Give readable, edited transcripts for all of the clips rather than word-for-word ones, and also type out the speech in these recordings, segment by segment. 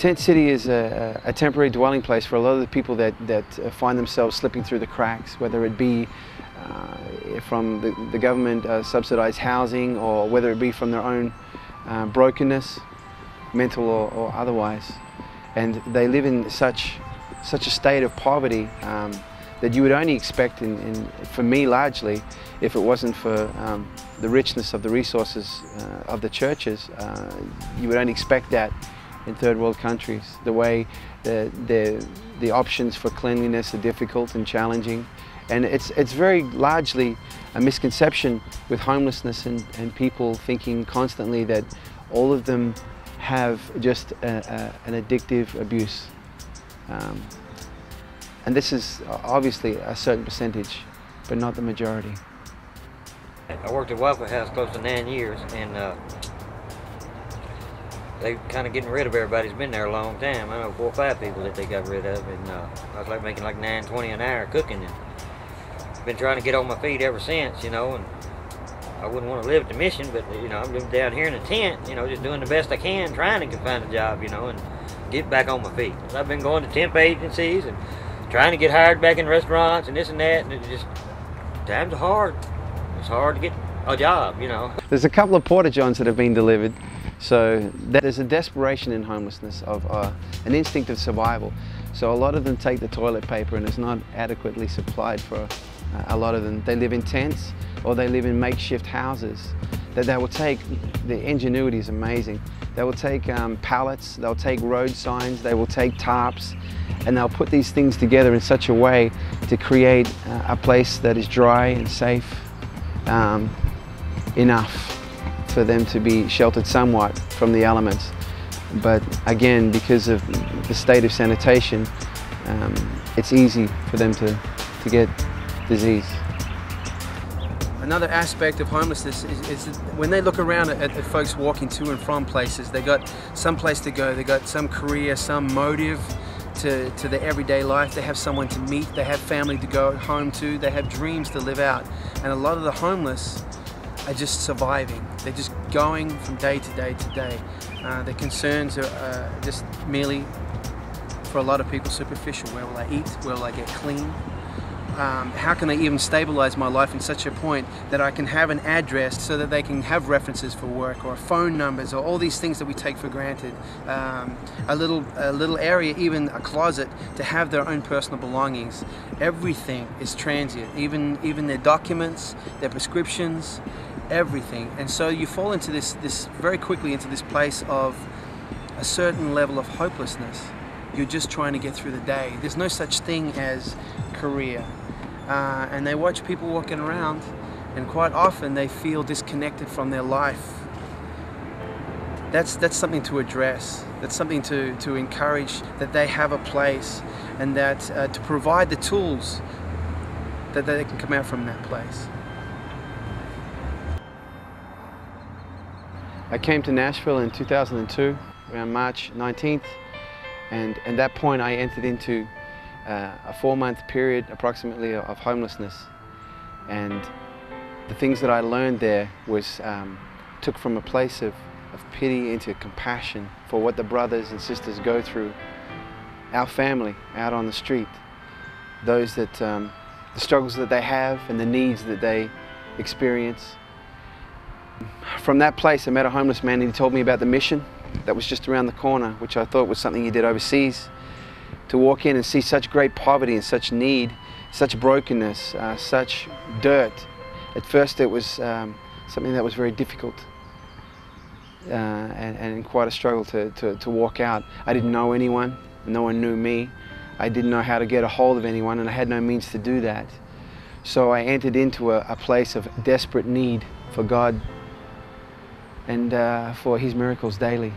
Tent City is a temporary dwelling place for a lot of the people that find themselves slipping through the cracks, whether it be from the government subsidized housing, or whether it be from their own brokenness, mental or otherwise. And they live in such a state of poverty that you would only expect, for me largely, if it wasn't for the richness of the resources of the churches, you would only expect that in third world countries. The way the options for cleanliness are difficult and challenging. And it's very largely a misconception with homelessness and people thinking constantly that all of them have just an addictive abuse. And this is obviously a certain percentage, but not the majority. I worked at Waffle House close to 9 years, and they kind of getting rid of everybody who's been there a long time. I know 4 or 5 people that they got rid of, and I was like making like $9.20 an hour cooking, and been trying to get on my feet ever since, you know. And I wouldn't want to live at the Mission, but you know, I'm living down here in a tent, you know, just doing the best I can, trying to find a job, you know, and get back on my feet. I've been going to temp agencies and trying to get hired back in restaurants and this and that, and it just, times are hard. It's hard to get a job, you know. There's a couple of porta-johns that have been delivered, so there's a desperation in homelessness of an instinct of survival. So a lot of them take the toilet paper, and it's not adequately supplied for a lot of them. They live in tents, or they live in makeshift houses that they will take. The ingenuity is amazing. They will take pallets, they'll take road signs, they will take tarps, and they'll put these things together in such a way to create a place that is dry and safe enough for them to be sheltered somewhat from the elements. But again, because of the state of sanitation, it's easy for them to get disease. Another aspect of homelessness is that when they look around at folks walking to and from places, they got some place to go, they got some career, some motive to their everyday life. They have someone to meet, they have family to go home to, they have dreams to live out. And a lot of the homeless are just surviving. They're just going from day to day to day. Their concerns are just merely, for a lot of people, superficial. Where will I eat? Where will I get clean? How can I even stabilize my life in such a point that I can have an address so that they can have references for work, or phone numbers, or all these things that we take for granted. A little area, even a closet, to have their own personal belongings. Everything is transient, even their documents, their prescriptions, everything. And so you fall into this very quickly into this place of a certain level of hopelessness. You're just trying to get through the day. There's no such thing as career. And they watch people walking around, and quite often they feel disconnected from their life. That's something to address. That's something to encourage that they have a place, and that to provide the tools that they can come out from that place. I came to Nashville in 2002, around March 19th, and at that point I entered into a 4-month period approximately of homelessness. And the things that I learned there was took from a place of pity into compassion for what the brothers and sisters go through, our family out on the street, those that the struggles that they have and the needs that they experience. From that place I met a homeless man, and he told me about the mission that was just around the corner, which I thought was something he did overseas. To walk in and see such great poverty and such need, such brokenness, such dirt. At first it was something that was very difficult and quite a struggle to walk out. I didn't know anyone, no one knew me. I didn't know how to get a hold of anyone, and I had no means to do that. So I entered into a place of desperate need for God and for His miracles daily.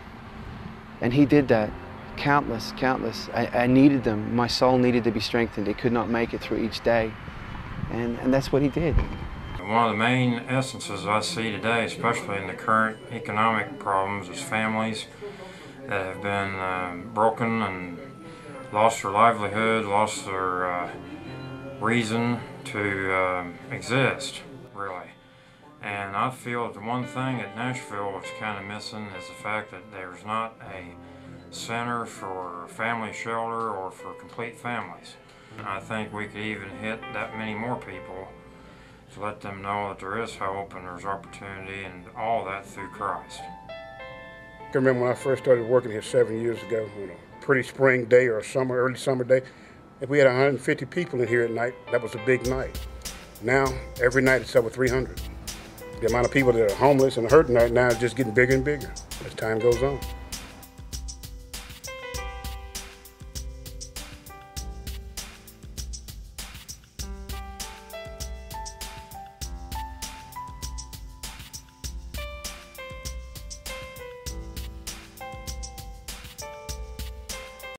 And He did that. Countless. I needed them. My soul needed to be strengthened. It could not make it through each day. And that's what He did. One of the main essences I see today, especially in the current economic problems, is families that have been broken and lost their livelihood, lost their reason to exist, really. And I feel that the one thing that Nashville is kind of missing is the fact that there's not a center for family shelter or for complete families. I think we could even hit that many more people to let them know that there is hope and there's opportunity, and all that through Christ. I can remember when I first started working here 7 years ago, on a pretty spring day or a early summer day, if we had 150 people in here at night, that was a big night. Now, every night it's over 300. The amount of people that are homeless and hurting right now is just getting bigger and bigger as time goes on.